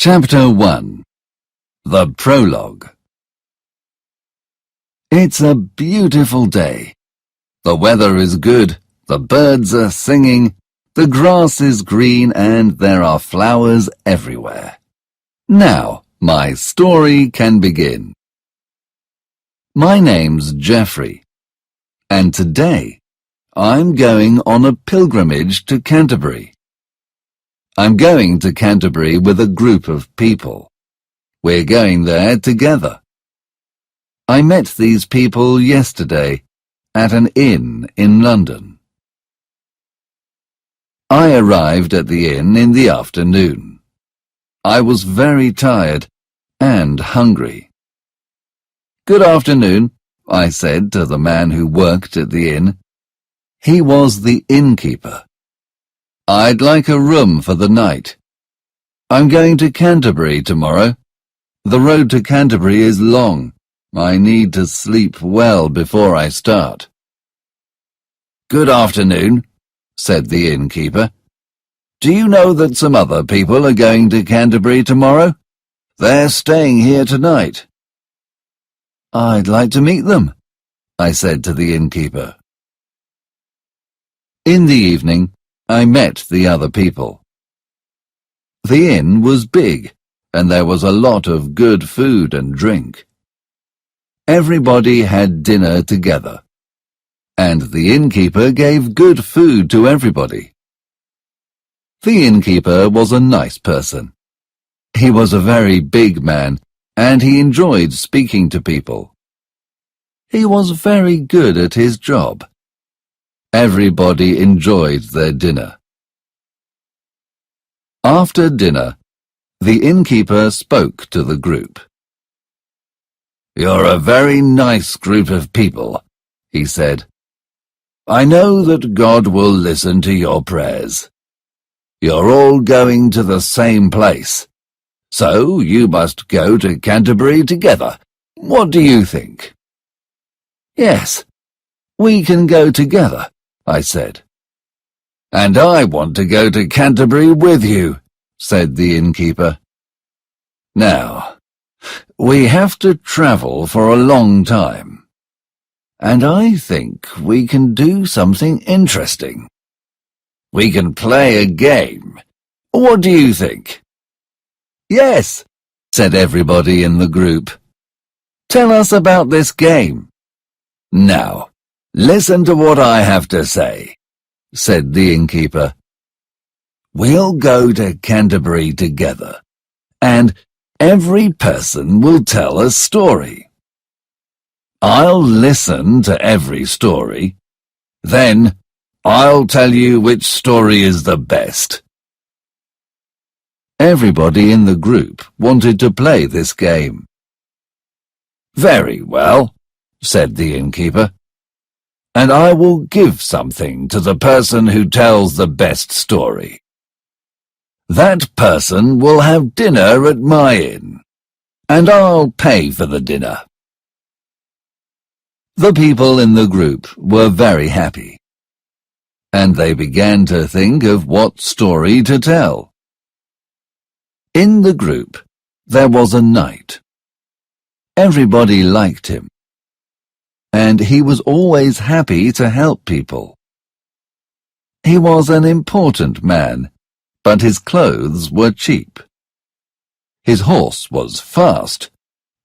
Chapter 1. The Prologue. It's a beautiful day. The weather is good, the birds are singing, the grass is green, and there are flowers everywhere. Now, my story can begin. My name's Geoffrey, and today I'm going on a pilgrimage to Canterbury. I'm going to Canterbury with a group of people. We're going there together. I met these people yesterday at an inn in London. I arrived at the inn in the afternoon. I was very tired and hungry. "Good afternoon," I said to the man who worked at the inn. He was the innkeeper. "I'd like a room for the night. I'm going to Canterbury tomorrow. The road to Canterbury is long. I need to sleep well before I start." "Good afternoon," said the innkeeper. "Do you know that some other people are going to Canterbury tomorrow? They're staying here tonight." "I'd like to meet them," I said to the innkeeper. In the evening, I met the other people. The inn was big, and there was a lot of good food and drink. Everybody had dinner together, and the innkeeper gave good food to everybody. The innkeeper was a nice person. He was a very big man, and he enjoyed speaking to people. He was very good at his job. Everybody enjoyed their dinner. After dinner, the innkeeper spoke to the group. "You're a very nice group of people," he said. "I know that God will listen to your prayers. You're all going to the same place, so you must go to Canterbury together. What do you think?" "Yes, we can go together," I said. "And I want to go to Canterbury with you," said the innkeeper. "Now, we have to travel for a long time, and I think we can do something interesting. We can play a game. What do you think?" "Yes," said everybody in the group. "Tell us about this game." "Now, listen to what I have to say," said the innkeeper. "We'll go to Canterbury together, and every person will tell a story. I'll listen to every story. Then I'll tell you which story is the best." Everybody in the group wanted to play this game. "Very well," said the innkeeper, "and I will give something to the person who tells the best story. That person will have dinner at my inn, and I'll pay for the dinner." The people in the group were very happy, and they began to think of what story to tell. In the group, there was a knight. Everybody liked him, and he was always happy to help people. He was an important man, but his clothes were cheap. His horse was fast,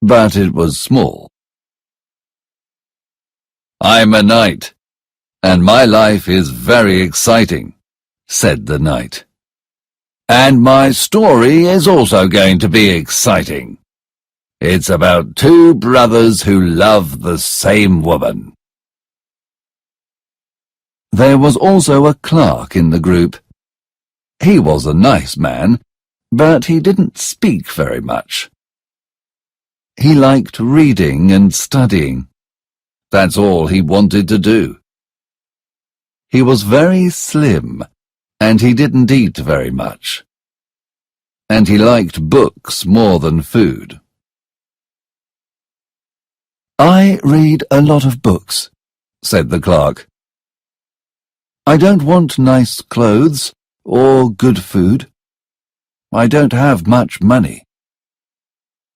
but it was small. "I'm a knight, and my life is very exciting," said the knight. "And my story is also going to be exciting. It's about two brothers who love the same woman." There was also a clerk in the group. He was a nice man, but he didn't speak very much. He liked reading and studying. That's all he wanted to do. He was very slim, and he didn't eat very much. And he liked books more than food. "I read a lot of books," said the clerk. "I don't want nice clothes or good food. I don't have much money.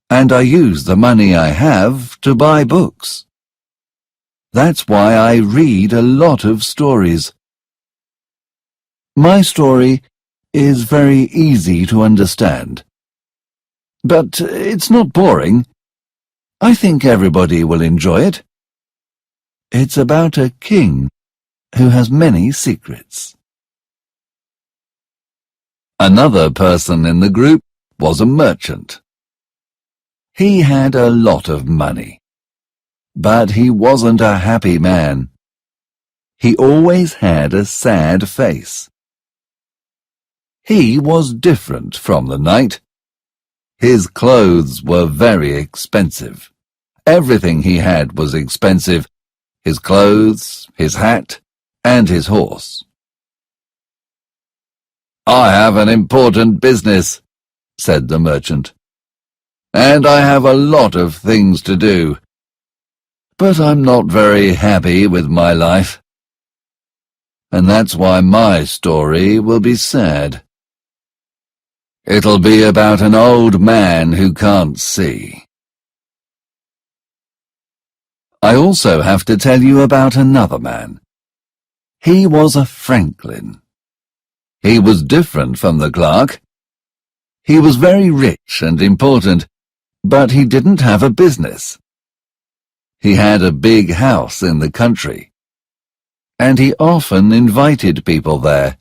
And I use the money I have to buy books. That's why I read a lot of stories. My story is very easy to understand. But it's not boring. I think everybody will enjoy it. It's about a king who has many secrets. Another person in the group was a merchant. He had a lot of money, but he wasn't a happy man. He always had a sad face. He was different from the knight. His clothes were very expensive. Everything he had was expensive: his clothes, his hat, and his horse. "I have an important business," said the merchant, "and I have a lot of things to do. But I'm not very happy with my life. And that's why my story will be sad. It'll be about an old man who can't see." I also have to tell you about another man. He was a franklin. He was different from the clerk. He was very rich and important, but he didn't have a business. He had a big house in the country, and he often invited people there.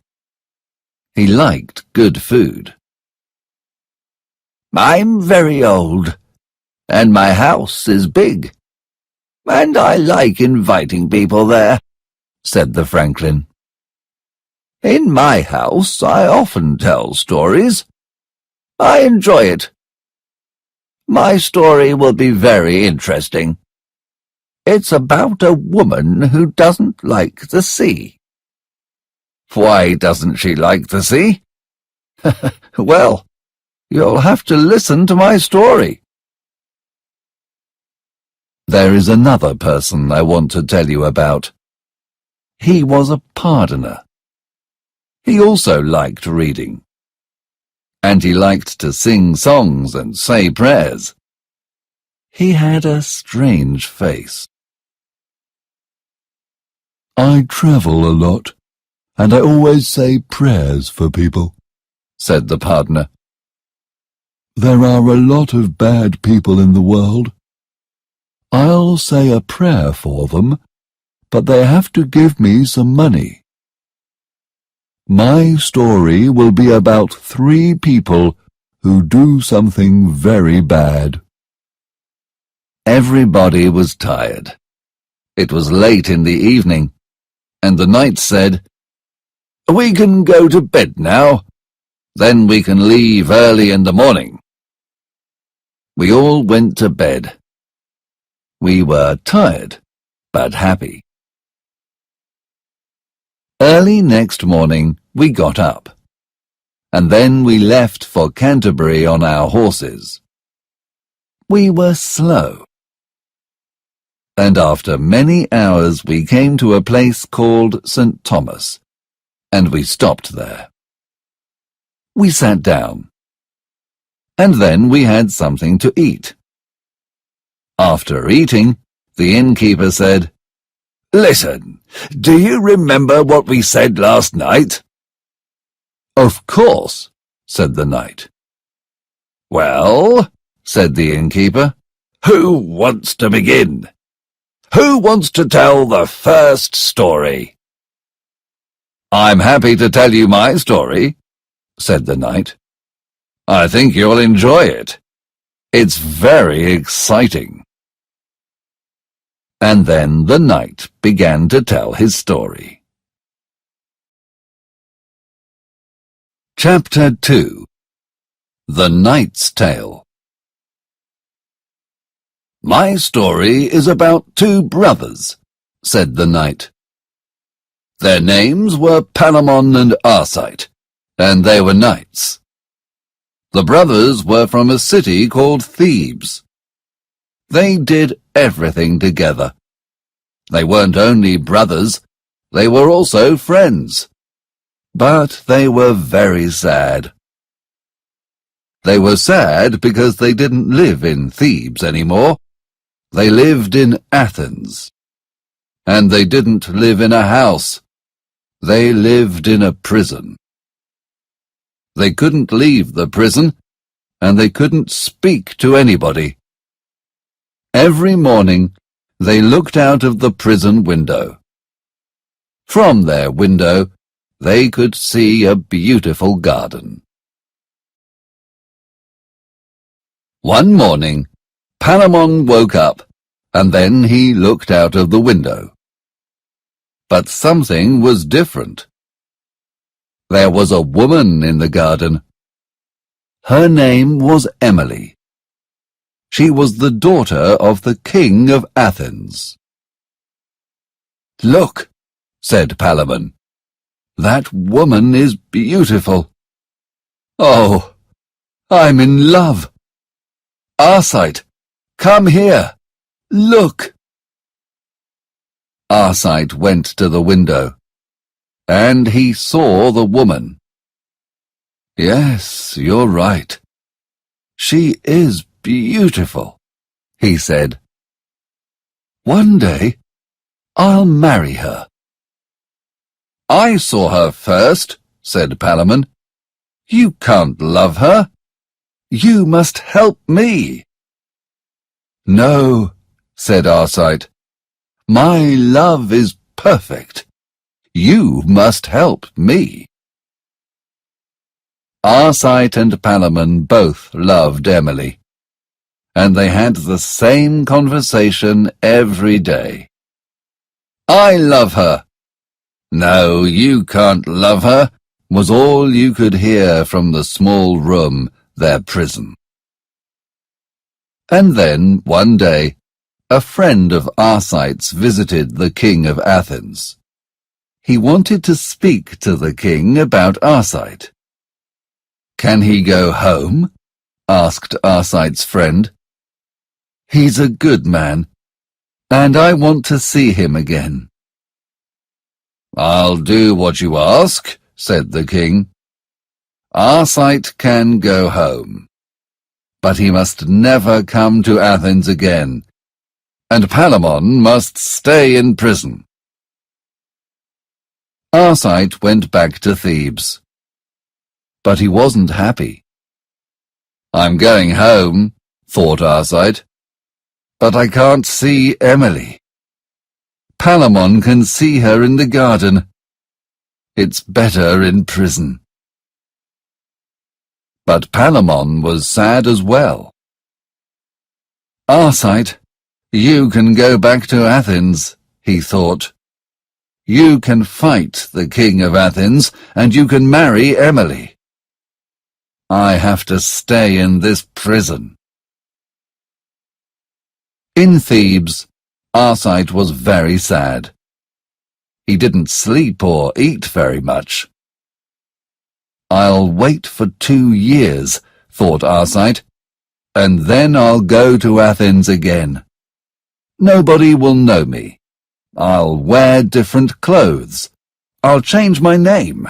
He liked good food. "I'm very old, and my house is big, and I like inviting people there," said the franklin. "In my house I often tell stories. I enjoy it. My story will be very interesting. It's about a woman who doesn't like the sea." "Why doesn't she like the sea?" "Well, you'll have to listen to my story." There is another person I want to tell you about. He was a pardoner. He also liked reading. And he liked to sing songs and say prayers. He had a strange face. "I travel a lot, and I always say prayers for people," said the pardoner. "There are a lot of bad people in the world. I'll say a prayer for them, but they have to give me some money. My story will be about 3 people who do something very bad." Everybody was tired. It was late in the evening, and the knight said, "We can go to bed now. Then we can leave early in the morning." We all went to bed. We were tired, but happy. Early next morning we got up, and then we left for Canterbury on our horses. We were slow, and after many hours we came to a place called St. Thomas, and we stopped there. We sat down, and then we had something to eat. After eating, the innkeeper said, "Listen, do you remember what we said last night?" "Of course," said the knight. "Well," said the innkeeper, "who wants to begin? Who wants to tell the first story?" "I'm happy to tell you my story," said the knight. "I think you'll enjoy it. It's very exciting." And then the knight began to tell his story. Chapter 2. The Knight's Tale. "My story is about 2 brothers," said the knight. "Their names were Palamon and Arcite, and they were knights. The brothers were from a city called Thebes. They did everything together. They weren't only brothers, they were also friends. But they were very sad. They were sad because they didn't live in Thebes anymore. They lived in Athens. And they didn't live in a house. They lived in a prison. They couldn't leave the prison, and they couldn't speak to anybody. Every morning, they looked out of the prison window. From their window, they could see a beautiful garden. One morning, Palamon woke up, and then he looked out of the window. But something was different. There was a woman in the garden. Her name was Emily. She was the daughter of the king of Athens. "Look," said Palamon. "That woman is beautiful. Oh, I'm in love. Arcite, come here. Look." Arcite went to the window, and he saw the woman. "Yes, you're right. She is beautiful," he said. "One day, I'll marry her." "I saw her first," said Palamon. "You can't love her. You must help me." "No," said Arcite. "My love is perfect. You must help me." Arcite and Palamon both loved Emily, and they had the same conversation every day. "I love her." "No, you can't love her," was all you could hear from the small room, their prison. And then, one day, a friend of Arcite's visited the king of Athens. He wanted to speak to the king about Arcite. "Can he go home?" asked Arcite's friend. "He's a good man, and I want to see him again." "I'll do what you ask," said the king. "Arcite can go home, but he must never come to Athens again, and Palamon must stay in prison." Arcite went back to Thebes, but he wasn't happy. "I'm going home," thought Arcite, "but I can't see Emily. Palamon can see her in the garden. It's better in prison." But Palamon was sad as well. "Arcite, you can go back to Athens," he thought. "You can fight the king of Athens, and you can marry Emily. I have to stay in this prison." In Thebes, Arcite was very sad. He didn't sleep or eat very much. "I'll wait for 2 years," thought Arcite, "and then I'll go to Athens again. Nobody will know me. I'll wear different clothes. I'll change my name.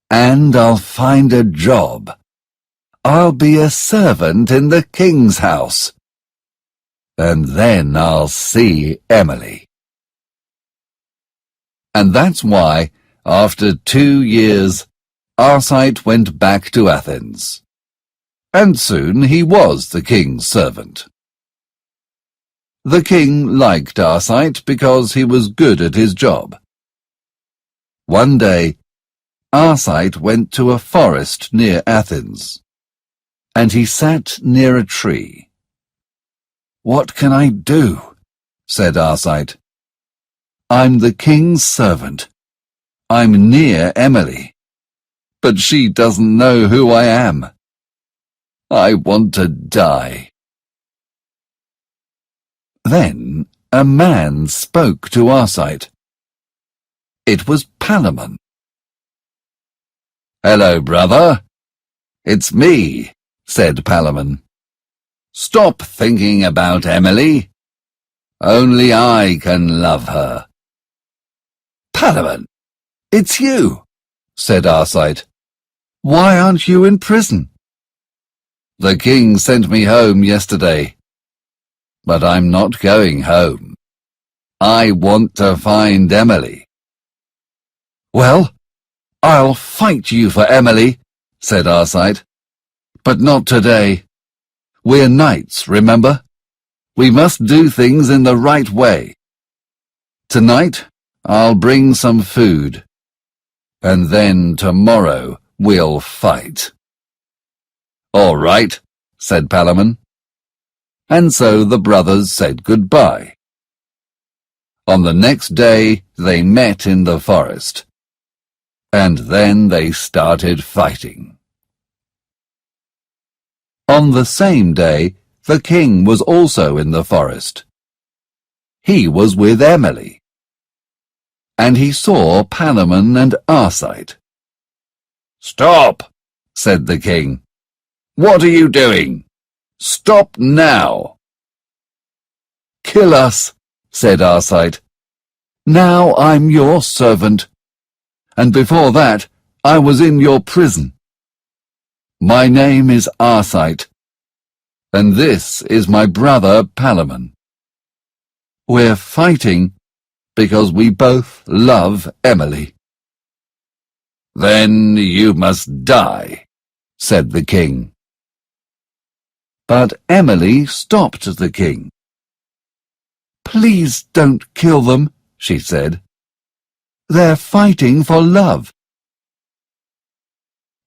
And I'll find a job. I'll be a servant in the king's house. And then I'll see Emily." And that's why, after 2 years, Arcite went back to Athens. And soon he was the king's servant. The king liked Arcite because he was good at his job. One day, Arcite went to a forest near Athens, and he sat near a tree. "What can I do?" said Arcite. "I'm the king's servant. I'm near Emily, but she doesn't know who I am. I want to die." Then a man spoke to Arcite. It was Palamon. "Hello, brother. It's me," said Palamon. "Stop thinking about Emily. Only I can love her." "Palamon, it's you," said Arcite. "Why aren't you in prison?" The king sent me home yesterday, but I'm not going home. I want to find Emily." "Well, I'll fight you for Emily," said Arcite. "But not today. We're knights, remember? We must do things in the right way. Tonight, I'll bring some food, and then tomorrow we'll fight." "All right," said Palamon. And so the brothers said goodbye. On the next day they met in the forest, and then they started fighting. On the same day, the king was also in the forest. He was with Emily, and he saw Palamon and Arcite. "Stop," said the king. "What are you doing? Stop now." "Kill us," said Arcite. "Now I'm your servant, and before that I was in your prison. My name is Arcite, and this is my brother Palamon. We're fighting because we both love Emily." "Then you must die," said the king. But Emily stopped the king. "Please don't kill them," she said. "They're fighting for love."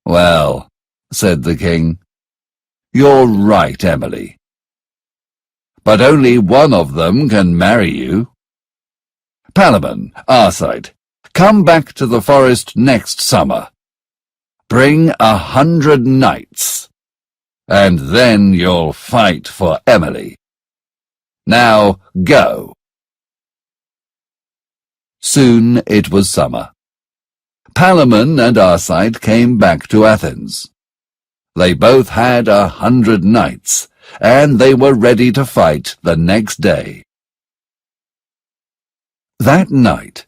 "Well," said the king, "you're right, Emily. But only one of them can marry you. Palamon, Arcite, come back to the forest next summer. Bring 100 knights, and then you'll fight for Emily. Now go." Soon it was summer. Palamon and Arcite came back to Athens. They both had 100 knights, and they were ready to fight the next day. That night,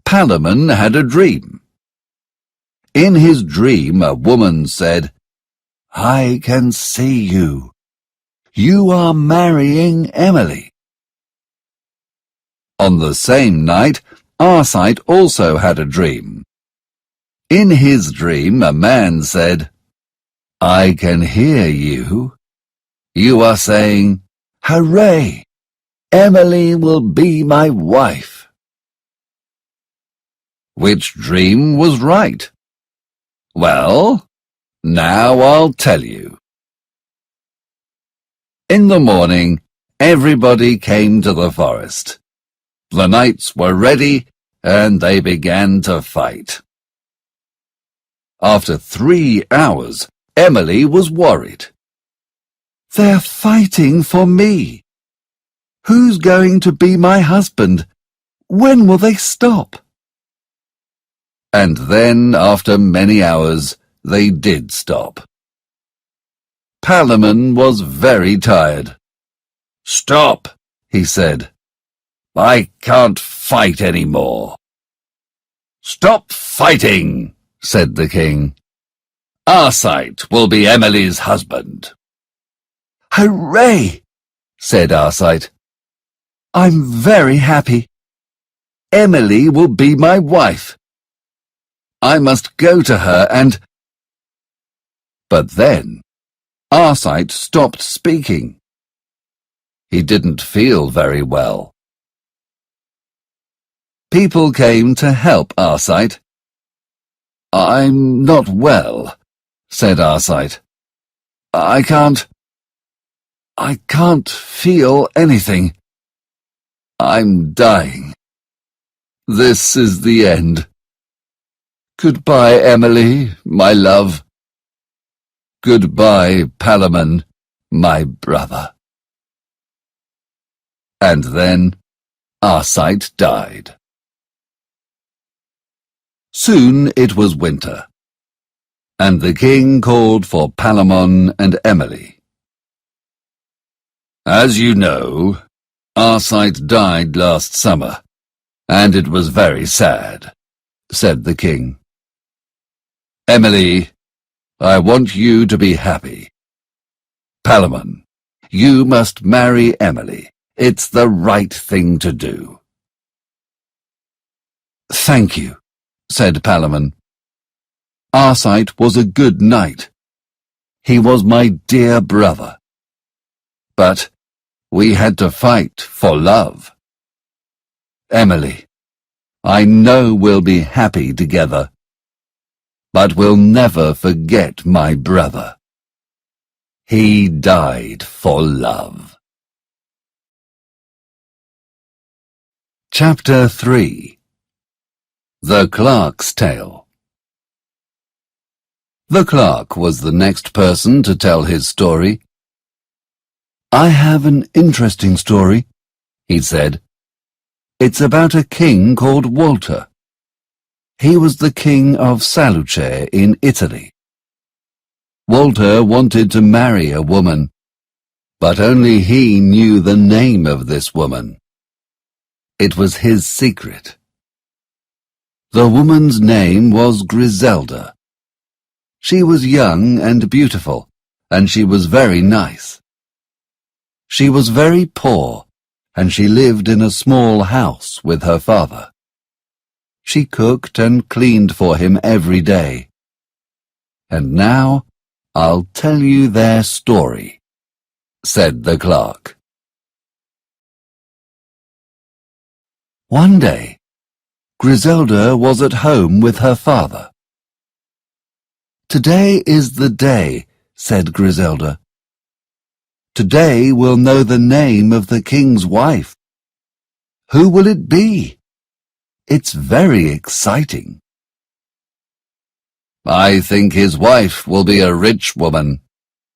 Palamon had a dream. In his dream, a woman said, "I can see you. You are marrying Emily." On the same night, Arcite also had a dream. In his dream, a man said, "I can hear you. You are saying, 'Hooray! Emily will be my wife.'" Which dream was right? Well, now I'll tell you. In the morning, everybody came to the forest. The knights were ready, and they began to fight. After 3 hours, Emily was worried. "They're fighting for me. Who's going to be my husband? When will they stop?" And then, after many hours, they did stop. Palamon was very tired. "Stop," he said. "I can't fight any more." "Stop fighting," said the king. "Arcite will be Emily's husband." "Hooray!" said Arcite. "I'm very happy. Emily will be my wife. I must go to her and—" But then Arcite stopped speaking. He didn't feel very well. People came to help Arcite. "I'm not well," said Arcite. I can't feel anything. I'm dying. This is the end. Goodbye, Emily, my love. Goodbye, Palamon, my brother." And then Arcite died. Soon it was winter, and the king called for Palamon and Emily. "As you know, Arcite died last summer, and it was very sad," said the king. "Emily, I want you to be happy. Palamon, you must marry Emily. It's the right thing to do." "Thank you," said Palamon. "Arcite was a good knight. He was my dear brother. But we had to fight for love. Emily, I know we'll be happy together, but we'll never forget my brother. He died for love." Chapter 3. The Clerk's Tale. The clerk was the next person to tell his story. "I have an interesting story," he said. "It's about a king called Walter. He was the king of Salluce in Italy. Walter wanted to marry a woman, but only he knew the name of this woman. It was his secret. The woman's name was Griselda. She was young and beautiful, and she was very nice. She was very poor, and she lived in a small house with her father. She cooked and cleaned for him every day. And now I'll tell you their story," said the clerk. One day, Griselda was at home with her father. "Today is the day," said Griselda. "Today we'll know the name of the king's wife. Who will it be? It's very exciting." "I think his wife will be a rich woman,"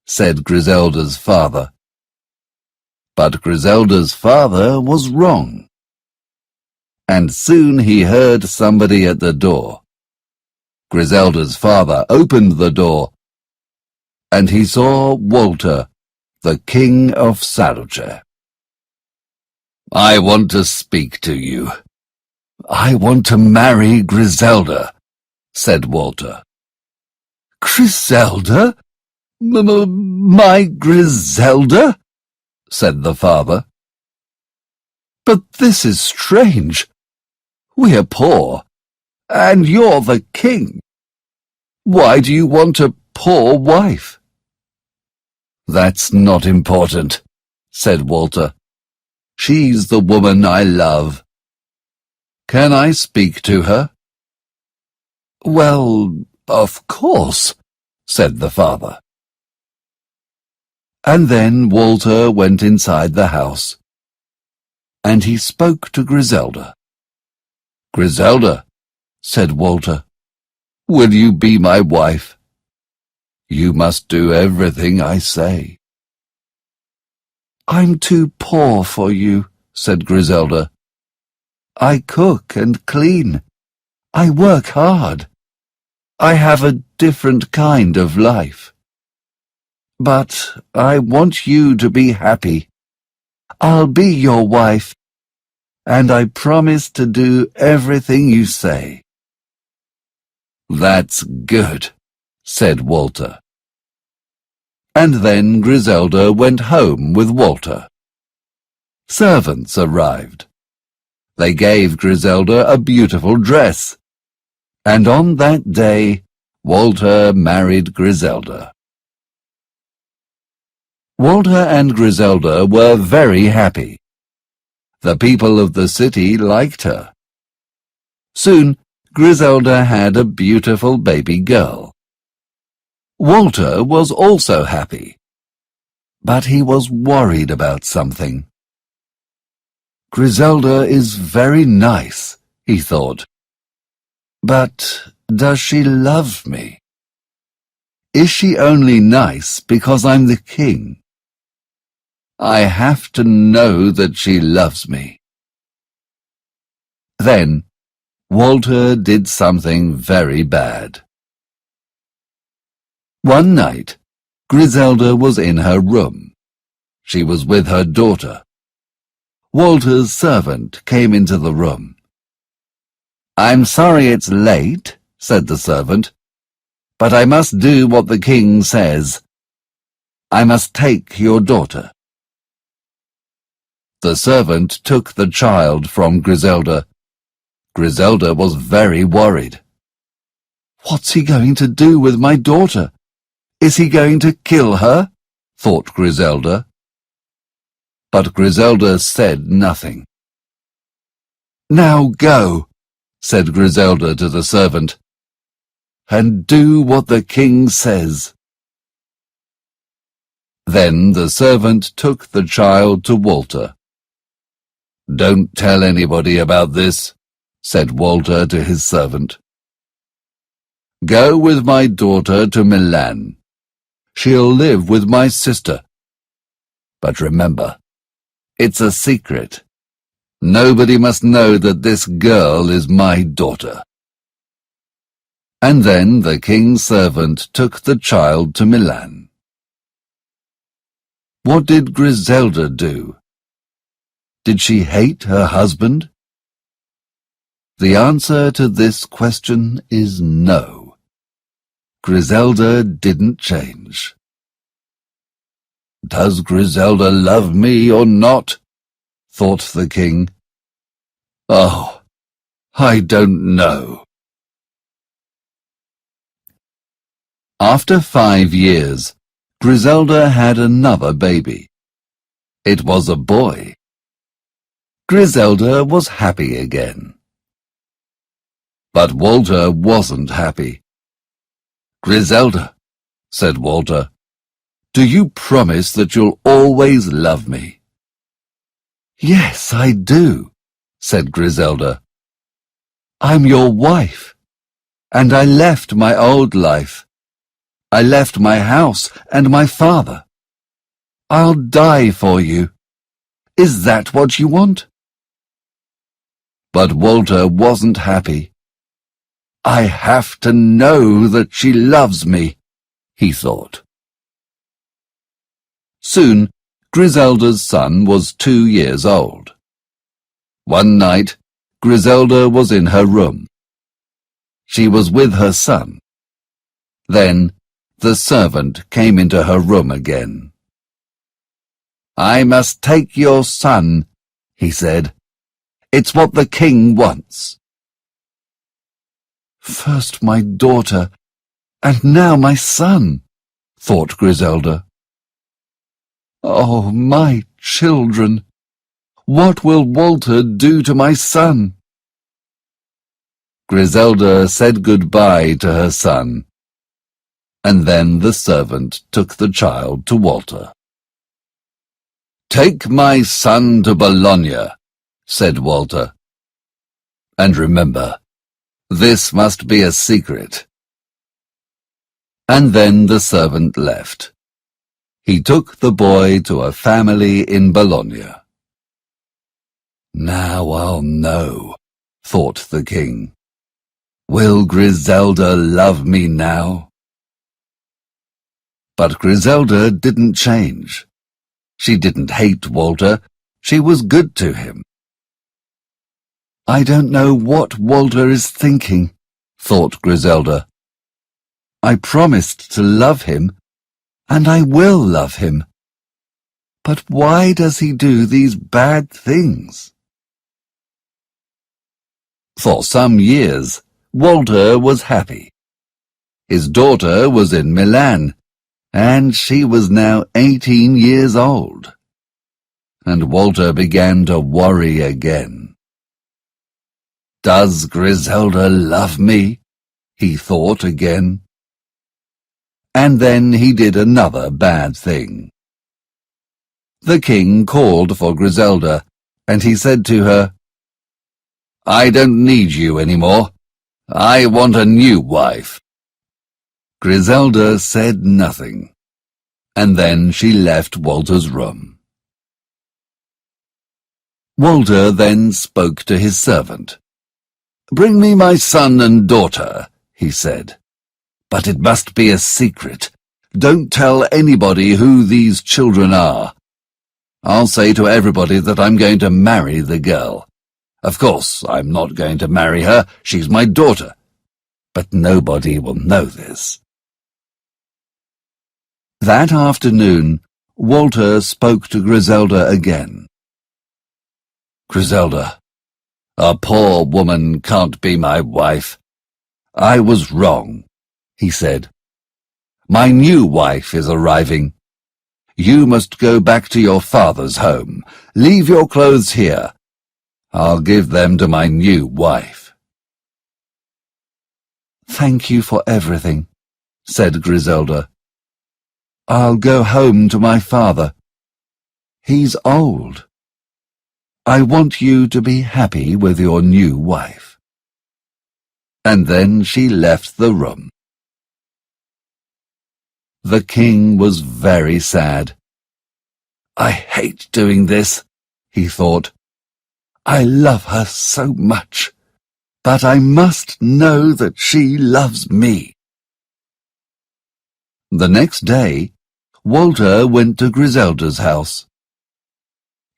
said Griselda's father. But Griselda's father was wrong. And soon he heard somebody at the door. Griselda's father opened the door, and he saw Walter, the king of Salluce. "I want to speak to you. I want to marry Griselda," said Walter. "Griselda? My Griselda?" said the father. "But this is strange. We're poor, and you're the king. Why do you want a poor wife?" "That's not important," said Walter. "She's the woman I love. Can I speak to her?" "Well, of course," said the father. And then Walter went inside the house, and he spoke to Griselda. "Griselda," said Walter, "will you be my wife? You must do everything I say." "I'm too poor for you," said Griselda. "I cook and clean. I work hard. I have a different kind of life. But I want you to be happy. I'll be your wife, and I promise to do everything you say." "That's good," said Walter. And then Griselda went home with Walter. Servants arrived. They gave Griselda a beautiful dress, and on that day Walter married Griselda. Walter and Griselda were very happy. The people of the city liked her. Soon Griselda had a beautiful baby girl. Walter was also happy, but he was worried about something. "Griselda is very nice," he thought. "But does she love me? Is she only nice because I'm the king? I have to know that she loves me." Then Walter did something very bad. One night, Griselda was in her room. She was with her daughter. Walter's servant came into the room. "I'm sorry it's late," said the servant, "but I must do what the king says." I must take your daughter." The servant took the child from Griselda. Griselda was very worried. "What's he going to do with my daughter? Is he going to kill her?" thought Griselda. But Griselda said nothing. "Now go," said Griselda to the servant, "and do what the king says." Then the servant took the child to Walter. "Don't tell anybody about this," said Walter to his servant. "Go with my daughter to Milan. She'll live with my sister. But remember, it's a secret. Nobody must know that this girl is my daughter." And then the king's servant took the child to Milan. What did Griselda do? Did she hate her husband? The answer to this question is no. Griselda didn't change. "Does Griselda love me or not?" thought the king. "Oh, I don't know." After 5 years, Griselda had another baby. It was a boy. Griselda was happy again. But Walter wasn't happy. "Griselda," said Walter, "do you promise that you'll always love me?" "Yes, I do," said Griselda. "I'm your wife, and I left my old life. I left my house and my father. I'll die for you. Is that what you want?" But Walter wasn't happy. "I have to know that she loves me," he thought. Soon, Griselda's son was 2 years old. One night, Griselda was in her room. She was with her son. Then, the servant came into her room again. "I must take your son," he said. "It's what the king wants." "First my daughter, and now my son," thought Griselda. "Oh, my children! What will Walter do to my son?" Griselda said goodbye to her son, and then the servant took the child to Walter. "Take my son to Bologna," said Walter. "And remember, this must be a secret." And then the servant left. He took the boy to a family in Bologna. "Now I'll know," thought the king. "Will Griselda love me now?" But Griselda didn't change. She didn't hate Walter. She was good to him. "I don't know what Walter is thinking," thought Griselda. "I promised to love him, and I will love him. But why does he do these bad things?" For some years, Walter was happy. His daughter was in Milan, and she was now 18 years old. And Walter began to worry again. "Does Griselda love me?" he thought again. And then he did another bad thing. The king called for Griselda, and he said to her, "I don't need you any more. I want a new wife." Griselda said nothing, and then she left Walter's room. Walter then spoke to his servant. "Bring me my son and daughter," he said. "But it must be a secret. Don't tell anybody who these children are. I'll say to everybody that I'm going to marry the girl. Of course, I'm not going to marry her. She's my daughter. But nobody will know this." That afternoon, Walter spoke to Griselda again. "Griselda, a poor woman can't be my wife. I was wrong," he said. "My new wife is arriving. You must go back to your father's home. Leave your clothes here. I'll give them to my new wife." "Thank you for everything," said Griselda. "I'll go home to my father. He's old. I want you to be happy with your new wife." And then she left the room. The king was very sad. "I hate doing this," he thought. "I love her so much, but I must know that she loves me." The next day, Walter went to Griselda's house.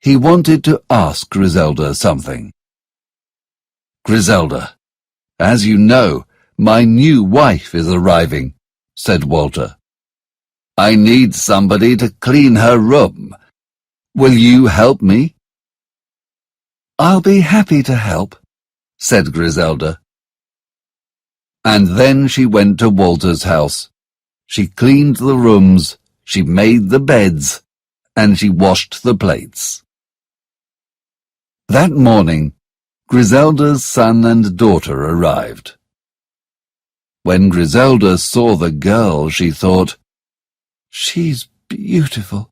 He wanted to ask Griselda something. "Griselda, as you know, my new wife is arriving," said Walter. "I need somebody to clean her room. Will you help me?" "I'll be happy to help," said Griselda. And then she went to Walter's house. She cleaned the rooms, she made the beds, and she washed the plates. That morning, Griselda's son and daughter arrived. When Griselda saw the girl, she thought, "She's beautiful,"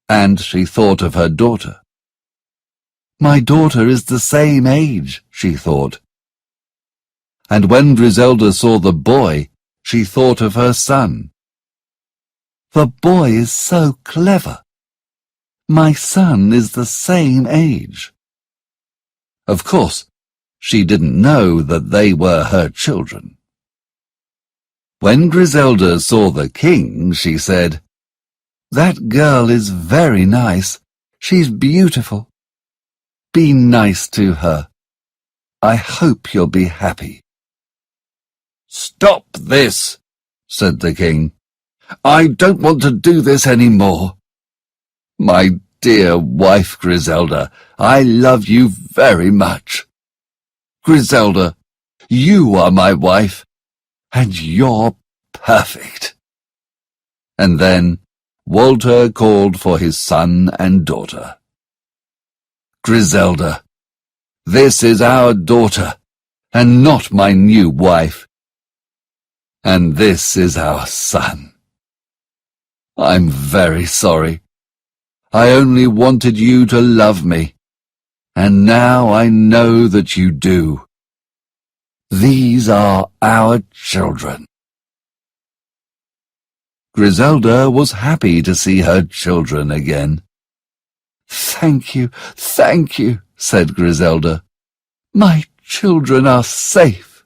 and she thought of her daughter. "My daughter is the same age," she thought. And when Griselda saw the boy, she thought of her son. "The boy is so clever. My son is the same age." Of course, she didn't know that they were her children. When Griselda saw the king, she said, "That girl is very nice. She's beautiful. Be nice to her. I hope you'll be happy." "Stop this," said the king. "I don't want to do this any more. My dear wife Griselda, I love you very much. Griselda, you are my wife, and you're perfect." And then Walter called for his son and daughter. "Griselda, this is our daughter, and not my new wife. And this is our son. I'm very sorry. I only wanted you to love me, and now I know that you do. These are our children." Griselda was happy to see her children again. Thank you," said Griselda. "My children are safe."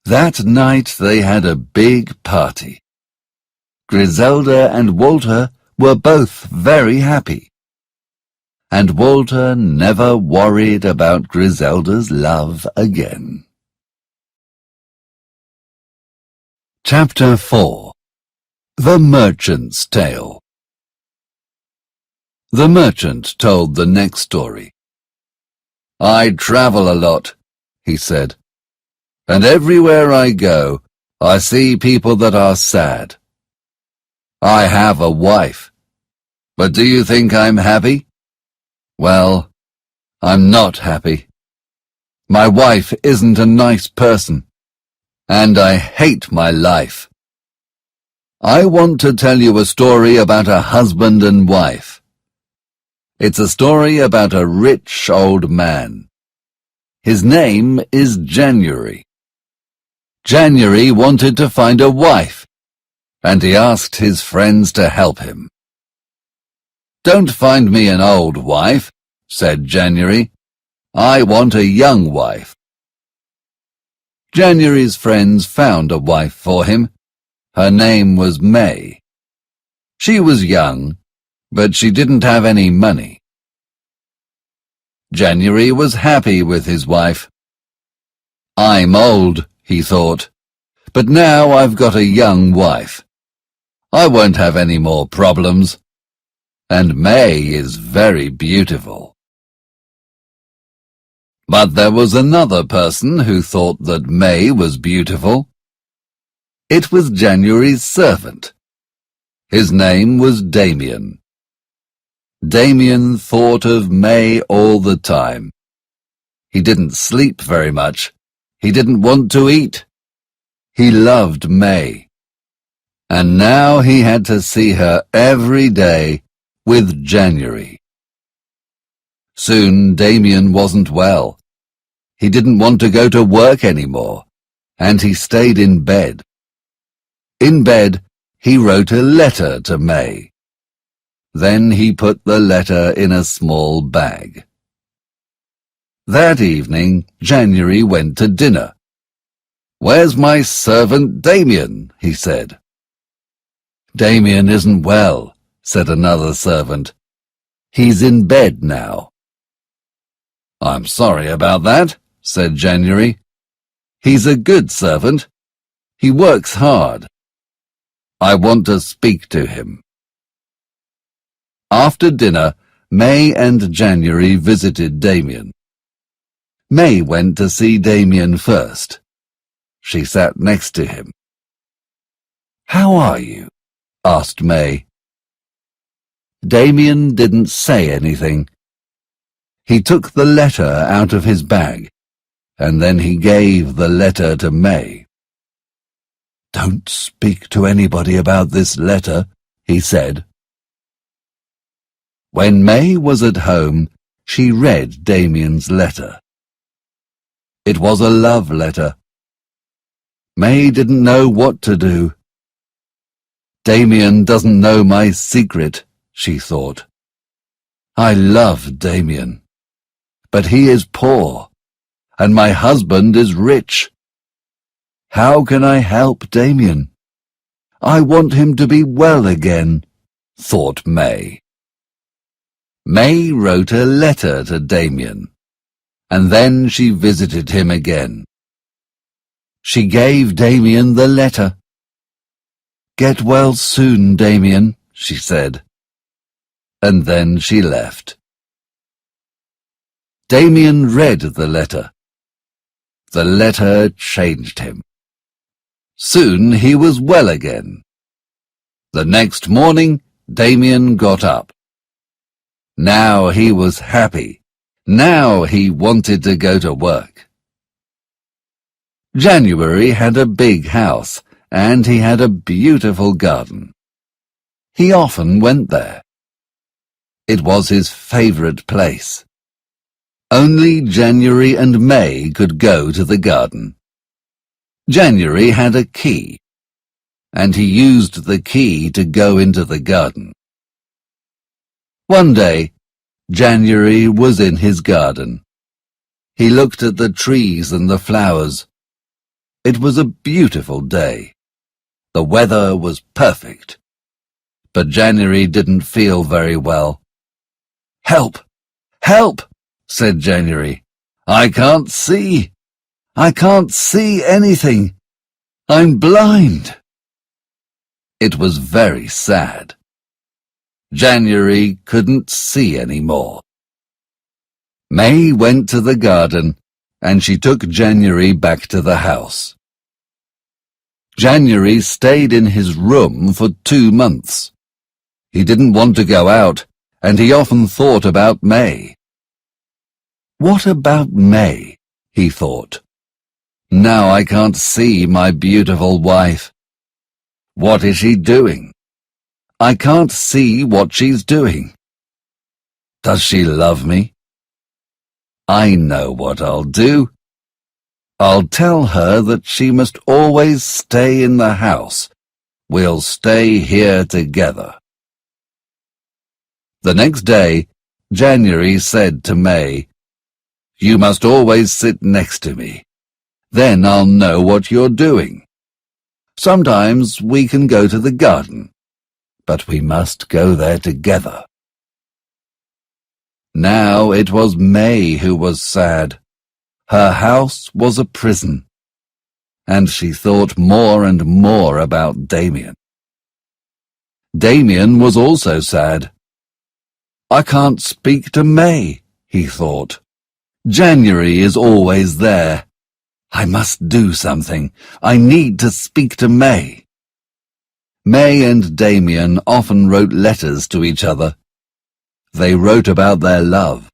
That night they had a big party. Griselda and Walter were both very happy, and Walter never worried about Griselda's love again. Chapter 4. The Merchant's Tale. The merchant told the next story. "I travel a lot," he said, "and everywhere I go, I see people that are sad. I have a wife, but do you think I'm happy? Well, I'm not happy. My wife isn't a nice person, and I hate my life. I want to tell you a story about a husband and wife. It's a story about a rich old man. His name is January. January wanted to find a wife, and he asked his friends to help him. "Don't find me an old wife," said January. "I want a young wife." January's friends found a wife for him. Her name was May. She was young, but she didn't have any money. January was happy with his wife. "I'm old," he thought, "but now I've got a young wife. I won't have any more problems. And May is very beautiful. But there was another person who thought that May was beautiful. It was January's servant. His name was Damien. Damien thought of May all the time. He didn't sleep very much. He didn't want to eat. He loved May. And now he had to see her every day with January. Soon Damien wasn't well. He didn't want to go to work anymore, and he stayed in bed. In bed, he wrote a letter to May. Then he put the letter in a small bag. That evening, January went to dinner. "Where's my servant Damien?" he said. "Damien isn't well," said another servant. "He's in bed now." "I'm sorry about that," said January. "He's a good servant. He works hard. I want to speak to him." After dinner, May and January visited Damien. May went to see Damien first. She sat next to him. "How are you?" asked May. Damien didn't say anything. He took the letter out of his bag, and then he gave the letter to May. "Don't speak to anybody about this letter," he said. When May was at home, she read Damien's letter. It was a love letter. May didn't know what to do. "Damien doesn't know my secret," she thought. "I love Damien, but he is poor, and my husband is rich. How can I help Damien? I want him to be well again," thought May. May wrote a letter to Damien, and then she visited him again. She gave Damien the letter. "Get well soon, Damien," she said. And then she left. Damien read the letter. The letter changed him. Soon he was well again. The next morning, Damien got up. Now he was happy. Now he wanted to go to work. January had a big house, and he had a beautiful garden. He often went there. It was his favorite place. Only January and May could go to the garden. January had a key, and he used the key to go into the garden. One day, January was in his garden. He looked at the trees and the flowers. It was a beautiful day. The weather was perfect. But January didn't feel very well. "Help! Help!" said January. "I can't see. I can't see anything. I'm blind." It was very sad. January couldn't see any more. May went to the garden, and she took January back to the house. January stayed in his room for 2 months. He didn't want to go out, and he often thought about May. "What about May?" he thought. "Now I can't see my beautiful wife. What is she doing? I can't see what she's doing. Does she love me? I know what I'll do. I'll tell her that she must always stay in the house. We'll stay here together." The next day, January said to May, "You must always sit next to me. Then I'll know what you're doing. Sometimes we can go to the garden, but we must go there together." Now it was May who was sad. Her house was a prison, and she thought more and more about Damien. Damien was also sad. I can't speak to May, he thought. January is always there. I must do something. I need to speak to May. May and Damien often wrote letters to each other. They wrote about their love.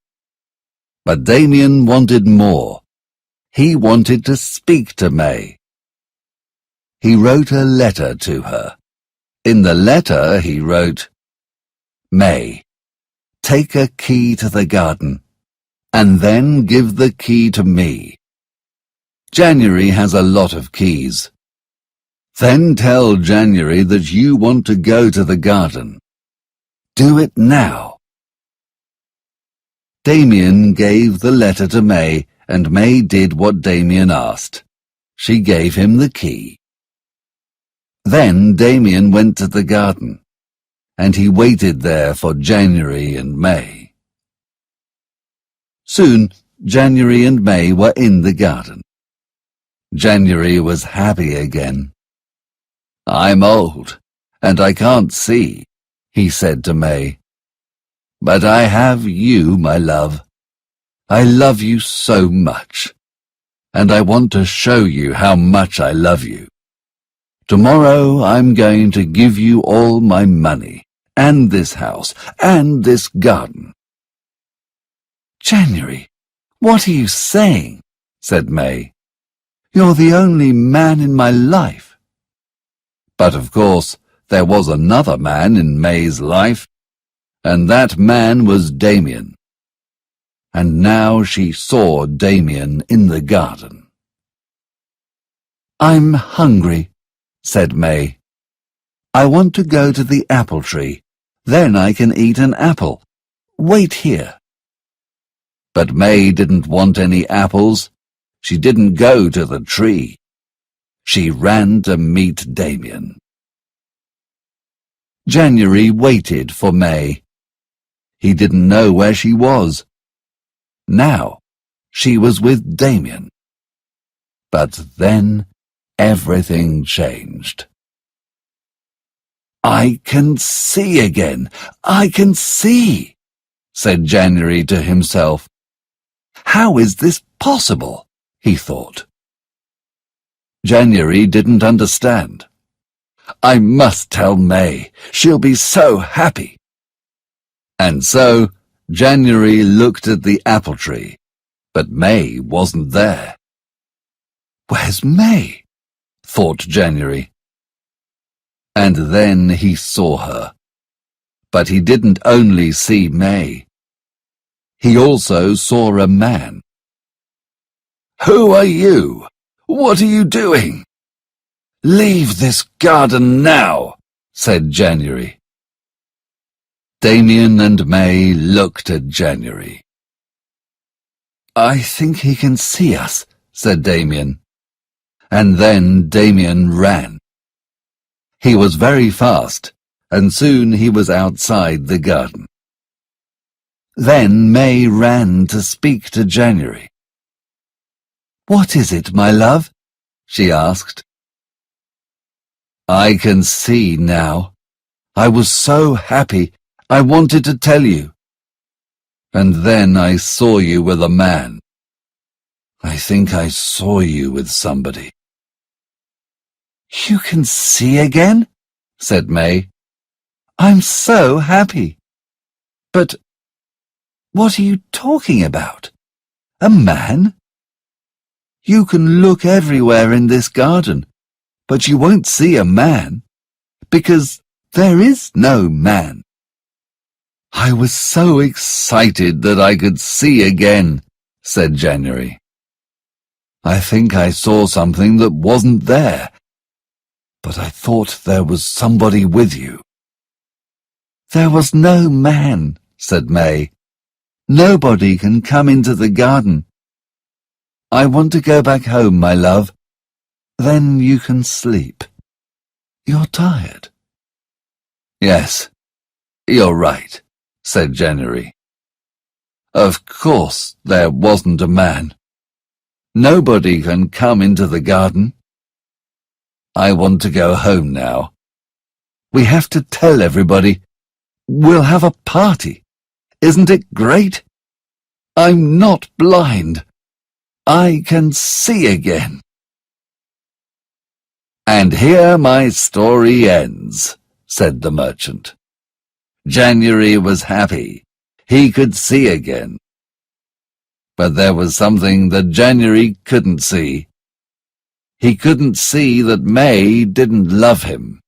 But Damien wanted more. He wanted to speak to May. He wrote a letter to her. In the letter he wrote, May, take a key to the garden, and then give the key to me. January has a lot of keys. Then tell January that you want to go to the garden. Do it now. Damien gave the letter to May, and May did what Damien asked. She gave him the key. Then Damien went to the garden, and he waited there for January and May. Soon, January and May were in the garden. January was happy again. I'm old, and I can't see, he said to May. But I have you, my love. I love you so much, and I want to show you how much I love you. Tomorrow I'm going to give you all my money, and this house, and this garden. January, what are you saying? Said May. You're the only man in my life. But of course, there was another man in May's life, and that man was Damien. And now she saw Damien in the garden. I'm hungry, said May. I want to go to the apple tree. Then I can eat an apple. Wait here. But May didn't want any apples. She didn't go to the tree. She ran to meet Damien. January waited for May. He didn't know where she was. Now she was with Damien. But then everything changed. I can see again. I can see, said January to himself. How is this possible? He thought. January didn't understand. I must tell May. She'll be so happy. And so January looked at the apple tree, but May wasn't there. Where's May? Thought January. And then he saw her. But he didn't only see May. He also saw a man. Who are you? What are you doing? Leave this garden now, said January. Damien and May looked at January. I think he can see us, said Damien. And then Damien ran. He was very fast, and soon he was outside the garden. Then May ran to speak to January. What is it, my love? She asked. I can see now. I was so happy. I wanted to tell you. And then I saw you with a man. I think I saw you with somebody. You can see again? Said May. I'm so happy. But what are you talking about? A man? You can look everywhere in this garden, but you won't see a man, because there is no man. I was so excited that I could see again, said January. I think I saw something that wasn't there, but I thought there was somebody with you. There was no man, said May. Nobody can come into the garden. I want to go back home, my love. Then you can sleep. You're tired. Yes, you're right, said January. Of course there wasn't a man. Nobody can come into the garden. I want to go home now. We have to tell everybody. We'll have a party. Isn't it great? I'm not blind. I can see again. And here my story ends, said the merchant. January was happy. He could see again. But there was something that January couldn't see. He couldn't see that May didn't love him,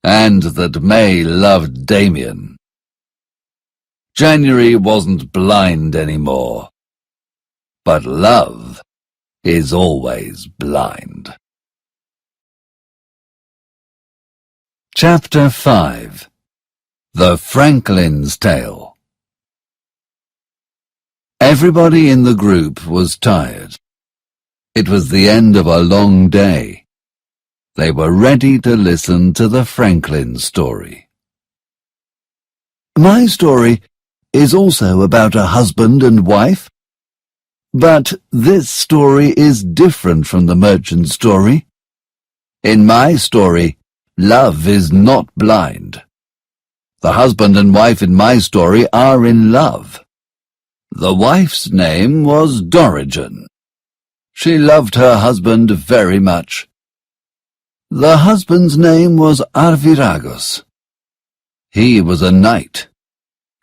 and that May loved Damien. January wasn't blind anymore, but love is always blind. Chapter 5. The Franklin's Tale. Everybody in the group was tired. It was the end of a long day. They were ready to listen to the Franklin story. My story is also about a husband and wife, but this story is different from the merchant's story. In my story, love is not blind. The husband and wife in my story are in love. The wife's name was Dorigen. She loved her husband very much. The husband's name was Arviragus. He was a knight.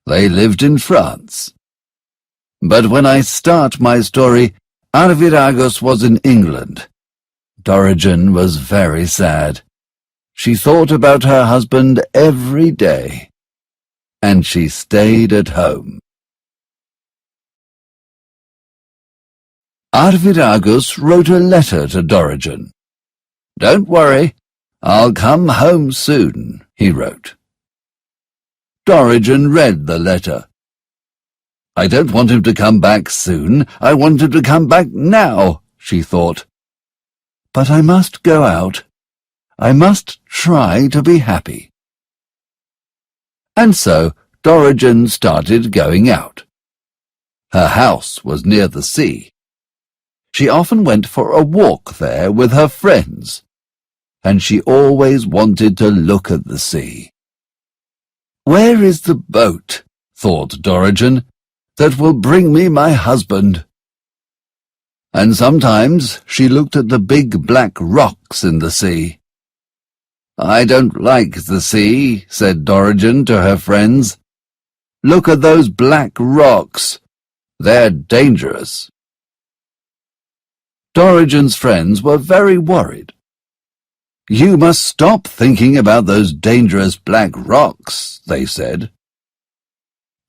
They lived in France. But when I start my story, Arviragus was in England. Dorigen was very sad. She thought about her husband every day, and she stayed at home. Arviragus wrote a letter to Dorigen. "Don't worry, I'll come home soon," he wrote. Dorigen read the letter. "I don't want him to come back soon. I want him to come back now," she thought. "But I must go out. I must try to be happy." And so Dorigen started going out. Her house was near the sea. She often went for a walk there with her friends, and she always wanted to look at the sea. "Where is the boat," thought Dorigen, "that will bring me my husband?" And sometimes she looked at the big black rocks in the sea. "I don't like the sea," said Dorigen to her friends. "Look at those black rocks. They're dangerous." Dorigen's friends were very worried. "You must stop thinking about those dangerous black rocks," they said.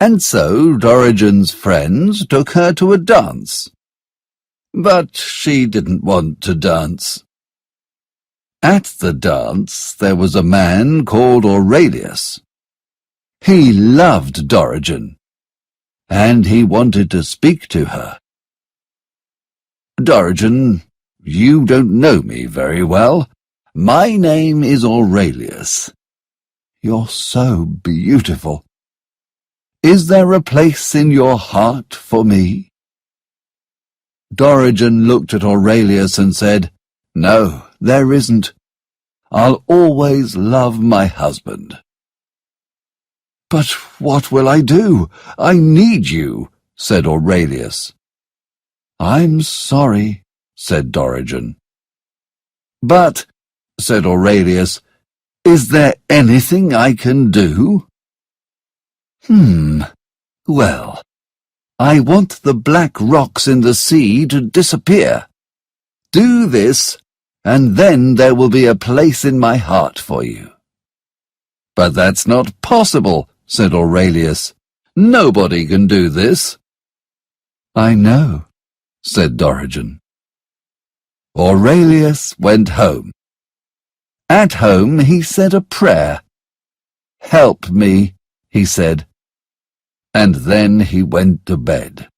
And so Dorigen's friends took her to a dance. But she didn't want to dance. At the dance there was a man called Aurelius. He loved Dorigen, and he wanted to speak to her. "Dorigen, you don't know me very well. My name is Aurelius. You're so beautiful. Is there a place in your heart for me?" Dorigen looked at Aurelius and said, "No, there isn't. I'll always love my husband." "But what will I do? I need you," said Aurelius. "I'm sorry," said Dorigen. "But," said Aurelius, "is there anything I can do?" Well, I want the black rocks in the sea to disappear. Do this, and then there will be a place in my heart for you." "But that's not possible," said Aurelius. "Nobody can do this." "I know," said Dorigen. Aurelius went home. At home he said a prayer. "Help me," he said. And then he went to bed.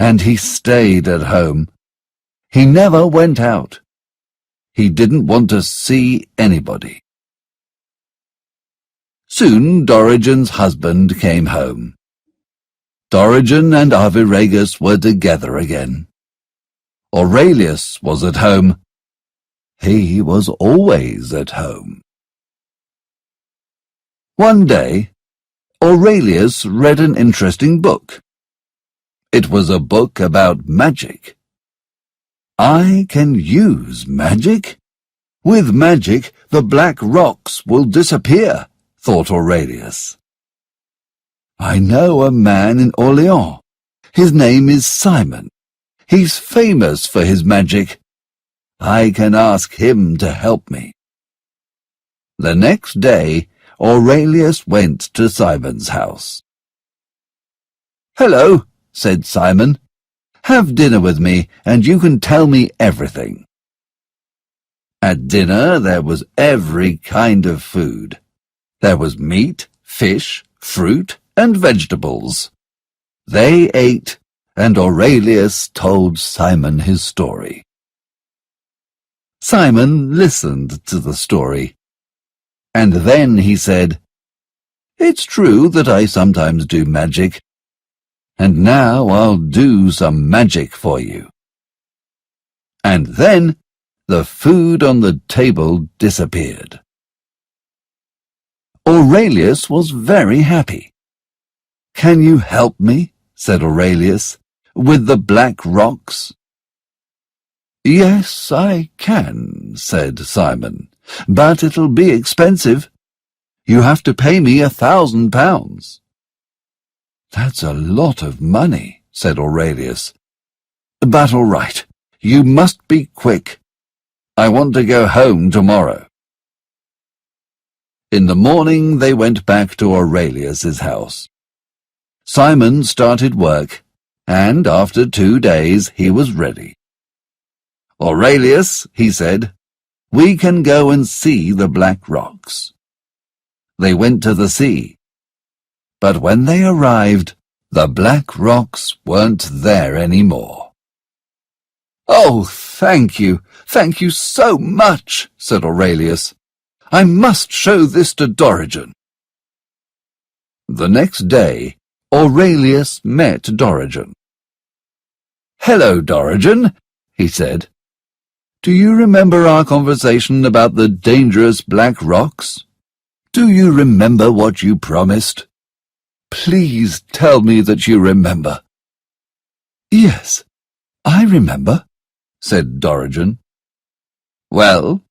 And he stayed at home. He never went out. He didn't want to see anybody. Soon Dorigen's husband came home. Dorigen and Arviragus were together again. Aurelius was at home. He was always at home. One day, Aurelius read an interesting book. It was a book about magic. I can use magic? With magic, the black rocks will disappear, thought Aurelius. I know a man in Orléans. His name is Simon. He's famous for his magic. I can ask him to help me. The next day, Aurelius went to Simon's house. "Hello," said Simon. "Have dinner with me, and you can tell me everything." At dinner there was every kind of food. There was meat, fish, fruit, and vegetables. They ate, and Aurelius told Simon his story. Simon listened to the story, and then he said, "It's true that I sometimes do magic, and now I'll do some magic for you." And then the food on the table disappeared. Aurelius was very happy. "Can you help me," said Aurelius, "with the black rocks?" "Yes, I can," said Simon, "but it'll be expensive. You have to pay me £1,000. "That's a lot of money," said Aurelius. "But all right, you must be quick. I want to go home tomorrow." In the morning they went back to Aurelius's house. Simon started work, and after 2 days he was ready. "Aurelius," he said, "we can go and see the black rocks." They went to the sea, but when they arrived, the black rocks weren't there any more. "Oh, thank you so much," said Aurelius. "I must show this to Dorigen." The next day, Aurelius met Dorigen. "Hello, Dorigen," he said. "Do you remember our conversation about the dangerous black rocks? Do you remember what you promised? Please tell me that you remember." "Yes, I remember," said Dorigen. "Well,"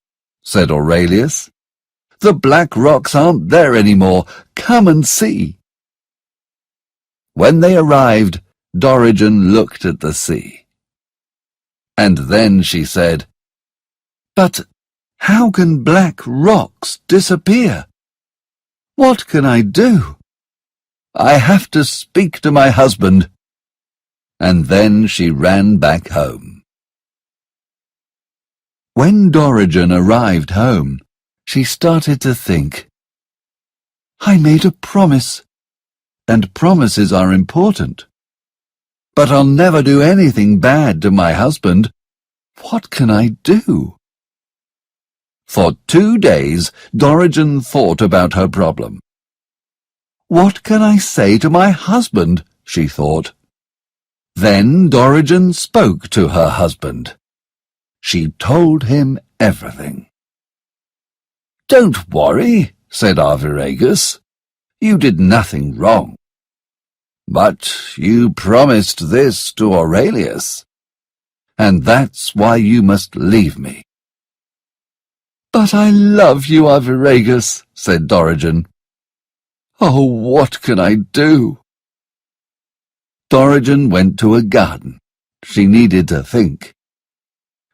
said Aurelius, "the black rocks aren't there anymore. Come and see." When they arrived, Dorigen looked at the sea. And then she said, "But how can black rocks disappear? What can I do? I have to speak to my husband." And then she ran back home. When Dorigen arrived home, she started to think, "I made a promise, and promises are important. But I'll never do anything bad to my husband. What can I do?" For 2 days, Dorigen thought about her problem. "What can I say to my husband?" she thought. Then Dorigen spoke to her husband. She told him everything. "Don't worry," said Arviragus. "You did nothing wrong. But you promised this to Aurelius, and that's why you must leave me." "But I love you, Arviragus," said Dorigen. "Oh, what can I do?" Dorigen went to a garden. She needed to think.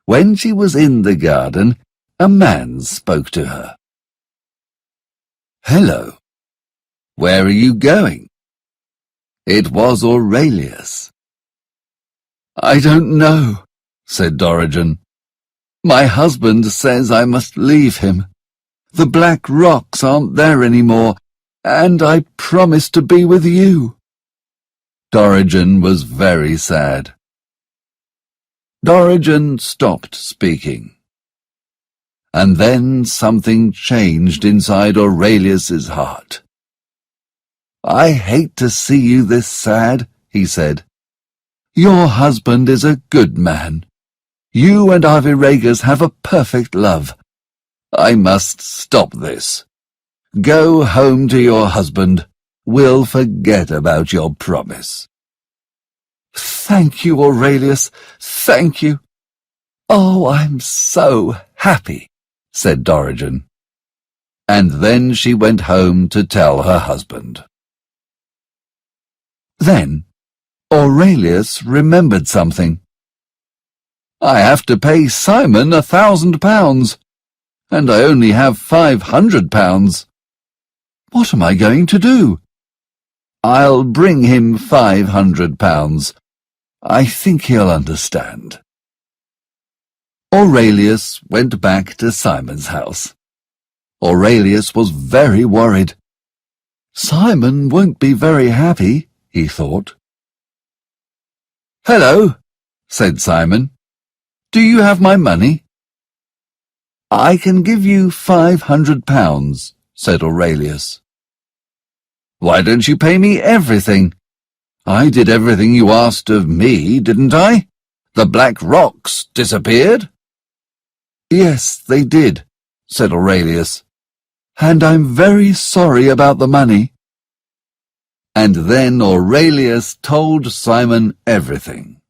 When she was in the garden, a man spoke to her. "Hello. Where are you going?" It was Aurelius. "I don't know," said Dorigen. "My husband says I must leave him. The black rocks aren't there anymore, and I promised to be with you." Dorigen was very sad. Dorigen stopped speaking. And then something changed inside Aurelius's heart. "I hate to see you this sad," he said. "Your husband is a good man. You and Arviragus have a perfect love. I must stop this. Go home to your husband. We'll forget about your promise." "Thank you, Aurelius, thank you. Oh, I'm so happy," said Dorigen. And then she went home to tell her husband. Then Aurelius remembered something. "I have to pay Simon £1,000, and I only have £500. What am I going to do? I'll bring him £500. I think he'll understand." Aurelius went back to Simon's house. Aurelius was very worried. Simon won't be very happy, he thought. "Hello," said Simon. "Do you have my money?" "I can give you £500, said Aurelius. "Why don't you pay me everything? I did everything you asked of me, didn't I? The black rocks disappeared." "Yes, they did," said Aurelius. "And I'm very sorry about the money." And then Aurelius told Simon everything.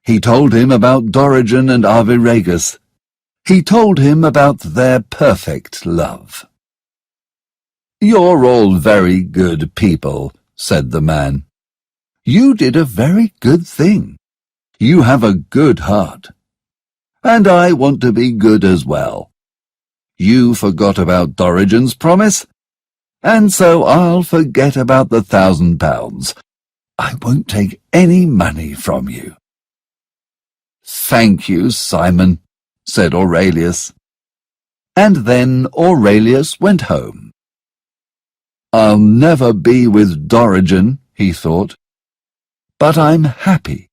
He told him about Dorigen and Arviragus. He told him about their perfect love. "You're all very good people," said the man. "You did a very good thing. You have a good heart. And I want to be good as well. You forgot about Dorigen's promise, and so I'll forget about the £1,000. I won't take any money from you." "Thank you, Simon," said Aurelius. And then Aurelius went home. "I'll never be with Dorigen," he thought, "but I'm happy,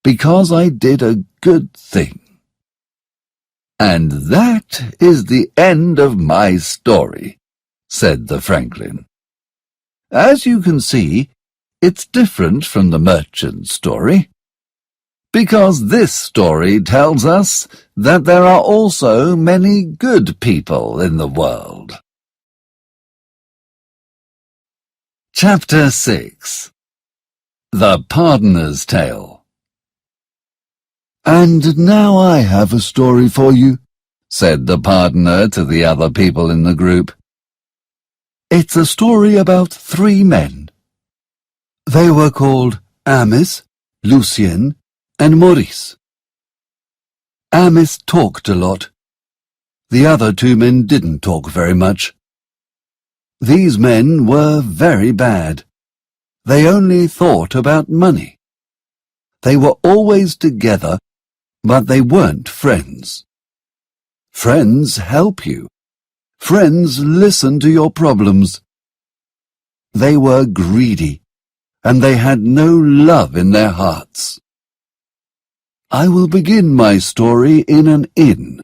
because I did a good thing." And that is the end of my story, said the Franklin. As you can see, it's different from the merchant's story, because this story tells us that there are also many good people in the world. Chapter 6. The Pardoner's Tale. "And now I have a story for you," said the pardoner to the other people in the group. "It's a story about 3 men. They were called Amis, Lucien, and Maurice. Amis talked a lot. The other 2 men didn't talk very much. These men were very bad. They only thought about money. They were always together, but they weren't friends. Friends help you. Friends listen to your problems. They were greedy, and they had no love in their hearts. I will begin my story in an inn.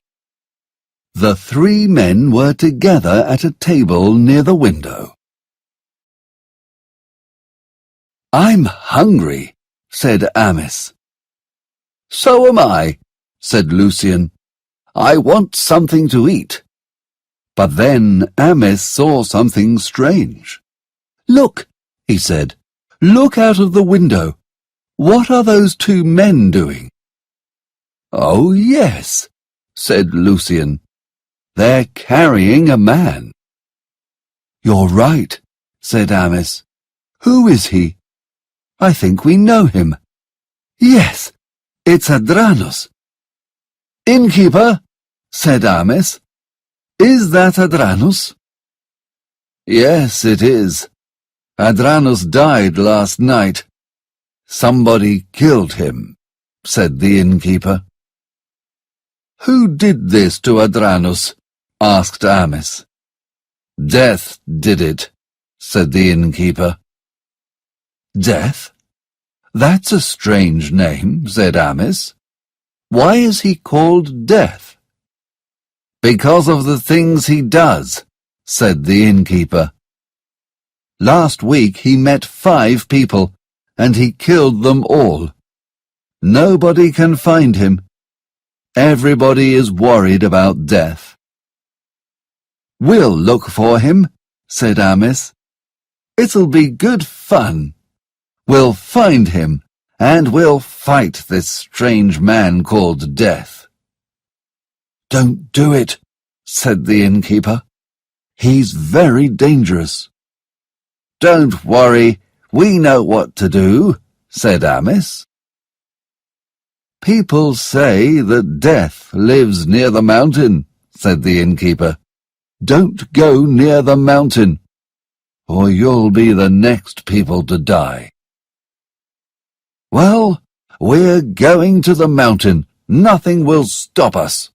The 3 men were together at a table near the window. "I'm hungry," said Amis. "So am I," said Lucien. "I want something to eat." But then Amis saw something strange. "Look," he said. "Look out of the window. What are those 2 men doing?" "Oh, yes," said Lucien. "They're carrying a man." "You're right," said Amis. "Who is he? I think we know him. Yes, it's Adranus." "Innkeeper," said Amis, "is that Adranus?" "Yes, it is. Adranus died last night. Somebody killed him," said the innkeeper. "Who did this to Adranus?" asked Amis. "Death did it," said the innkeeper. "Death? That's a strange name," said Amis. "Why is he called Death?" "Because of the things he does," said the innkeeper. "Last week he met 5 people, and he killed them all. Nobody can find him. Everybody is worried about Death." "We'll look for him," said Amis. "It'll be good fun. We'll find him, and we'll fight this strange man called Death." "Don't do it," said the innkeeper. "He's very dangerous." "Don't worry, we know what to do," said Amis. "People say that Death lives near the mountain," said the innkeeper. "Don't go near the mountain, or you'll be the next people to die." "Well, we're going to the mountain. Nothing will stop us."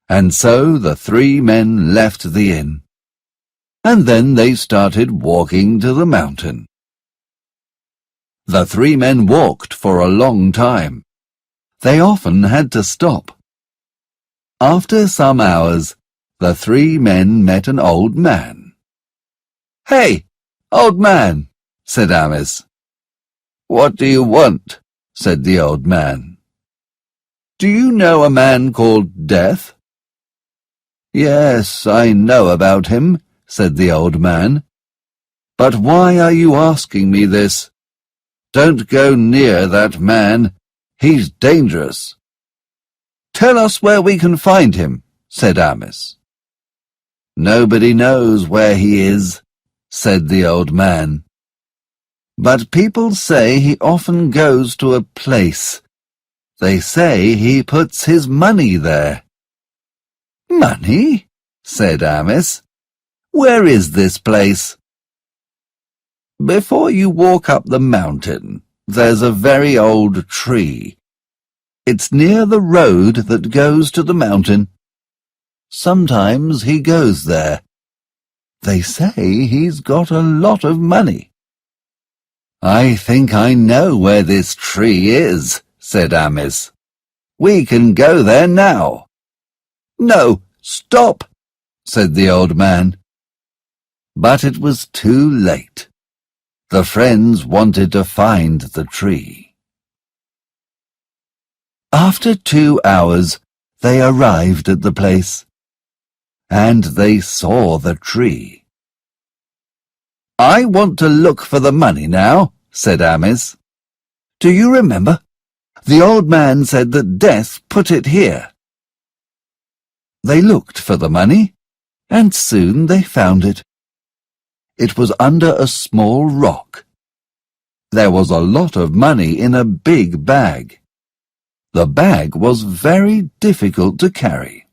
And so the three men left the inn, and then they started walking to the mountain. The three men walked for a long time. They often had to stop. After some hours, the three men met an old man. "Hey, old man," said Amis. "What do you want?" said the old man. "Do you know a man called Death?" "Yes, I know about him," said the old man. "But why are you asking me this? Don't go near that man. He's dangerous." "Tell us where we can find him," said Amis. "Nobody knows where he is," said the old man. "But people say he often goes to a place. They say he puts his money there." "Money?" said Amis. "Where is this place?" "Before you walk up the mountain, there's a very old tree. It's near the road that goes to the mountain. Sometimes he goes there. They say he's got a lot of money." "I think I know where this tree is," said Amis. "We can go there now." "No, stop," said the old man. But it was too late. The friends wanted to find the tree. After 2 hours, they arrived at the place, and they saw the tree. "I want to look for the money now," said Amis. "Do you remember? The old man said that Death put it here." They looked for the money, and soon they found it. It was under a small rock. There was a lot of money in a big bag. The bag was very difficult to carry.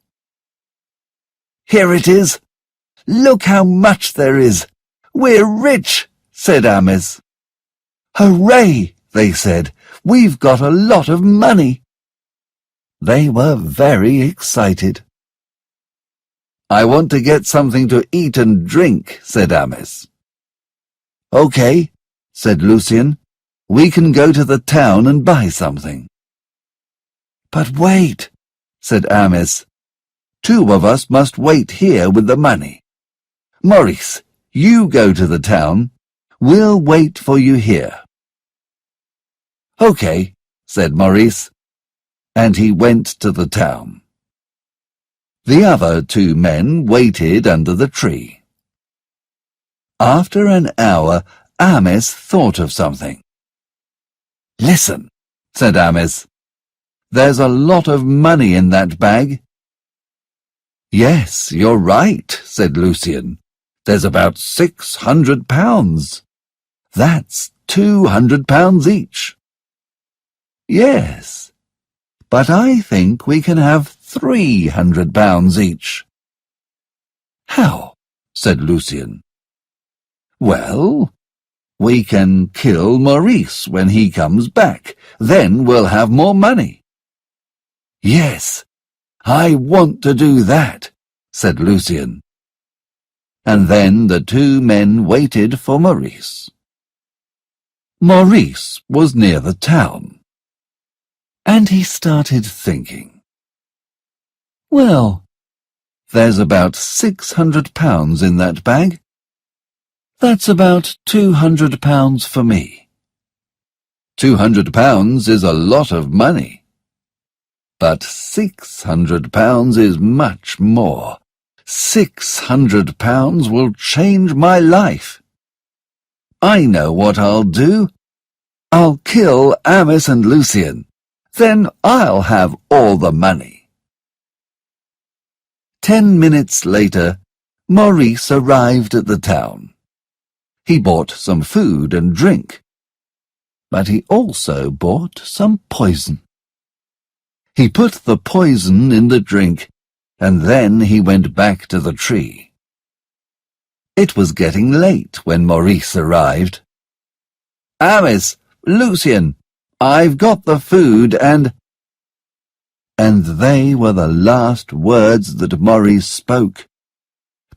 "Here it is! Look how much there is! We're rich!" said Amis. "Hooray!" they said. "We've got a lot of money!" They were very excited. "I want to get something to eat and drink," said Amis. "Okay," said Lucien. "We can go to the town and buy something." "But wait," said Amis. "Two of us must wait here with the money. Maurice, you go to the town. We'll wait for you here." "Okay," said Maurice, and he went to the town. The other two men waited under the tree. After an hour, Amis thought of something. "Listen," said Amis. "There's a lot of money in that bag." "Yes, you're right," said Lucien. "There's about 600 pounds. That's 200 pounds each." "Yes, but I think we can have 300 pounds each." "How?" said Lucien. "Well, we can kill Maurice when he comes back. Then we'll have more money." "Yes, I want to do that," said Lucien. And then the two men waited for Maurice. Maurice was near the town, and he started thinking. "Well, there's about 600 pounds in that bag. That's about 200 pounds for me. 200 pounds is a lot of money. But 600 pounds is much more. £600 will change my life. I know what I'll do. I'll kill Amice and Lucien. Then I'll have all the money." 10 minutes later, Maurice arrived at the town. He bought some food and drink, but he also bought some poison. He put the poison in the drink, and then he went back to the tree. It was getting late when Maurice arrived. "Amice, Lucien, I've got the food and—" And they were the last words that Maurice spoke,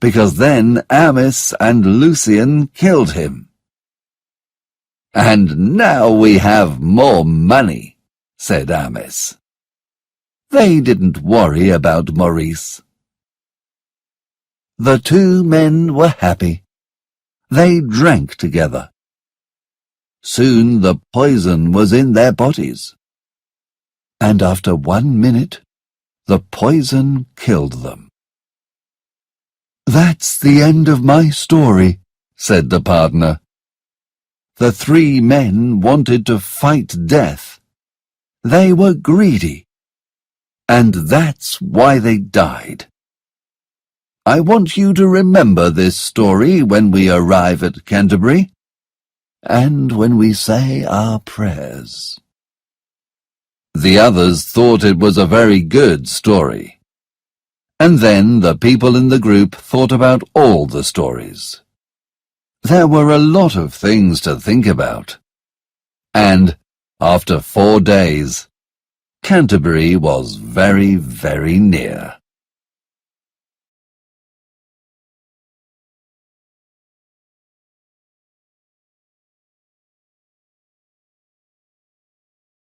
because then Amice and Lucien killed him. "And now we have more money," said Amice. They didn't worry about Maurice. The two men were happy. They drank together. Soon the poison was in their bodies, and after 1 minute, the poison killed them. "That's the end of my story," said the partner. The 3 men wanted to fight death. They were greedy, and that's why they died. I want you to remember this story when we arrive at Canterbury, and when we say our prayers." The others thought it was a very good story. And then the people in the group thought about all the stories. There were a lot of things to think about. And after 4 days, Canterbury was very, very near.